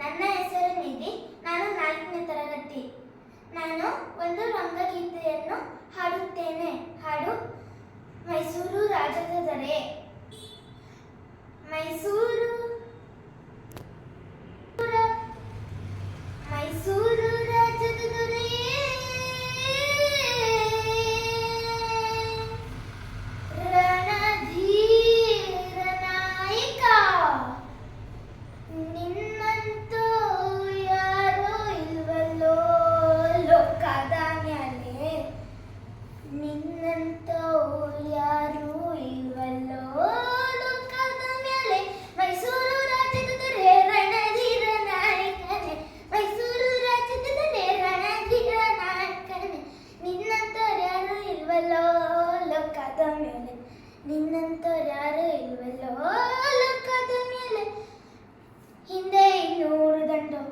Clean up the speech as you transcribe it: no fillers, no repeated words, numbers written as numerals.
ನನ್ನ ಹೆಸರು ನಿಧಿ. ನಾನು 4ನೇ ತರಗತಿ. ನಾನು ಒಂದು ರಂಗಗೀತೆಯನ್ನು ಹಾಡುತ್ತೇನೆ. ಹಾಡು ಮೈಸೂರು ರಾಜ್ಯದ ದೊರೆ. ಮೈಸೂರು ಮೈಸೂರು ರಾಜ್ಯದ ದೊರೆಯೇ, ರಣಧೀರ ನಾಯಕ, ನಿನ್ನಂತೂ ಯಾರೋ ಇಲ್ವಲ್ಲೋ ಲೋಕದ ಮ್ಯಾಲೆ, ನಿನ್ನಂತೂ ಯಾರೂ ಇಲ್ವಲ್ಲೋ ಲೋಕದ ಮ್ಯಾಲೆ. ಮೈಸೂರು ರಾಜ್ಯದ ದೊರೆ ರಣಧೀರ ನಾಯಕನೇ, ಮೈಸೂರು ರಾಜ್ಯದ ದೊರೆ ರಣಧೀರ ನಾಯಕನೇ, ನಿನ್ನಂತವ್ರು ಯಾರು ಇಲ್ವಲ್ಲೋ ಲೋಕದ ಮೇಲೆ, ನಿನ್ನಂತವ್ರು ಯಾರು ಇಲ್ವಲ್ಲೋ ಲೋಕದ ಮೇಲೆ. ಹಿಂದೆ 200 ದಂಡು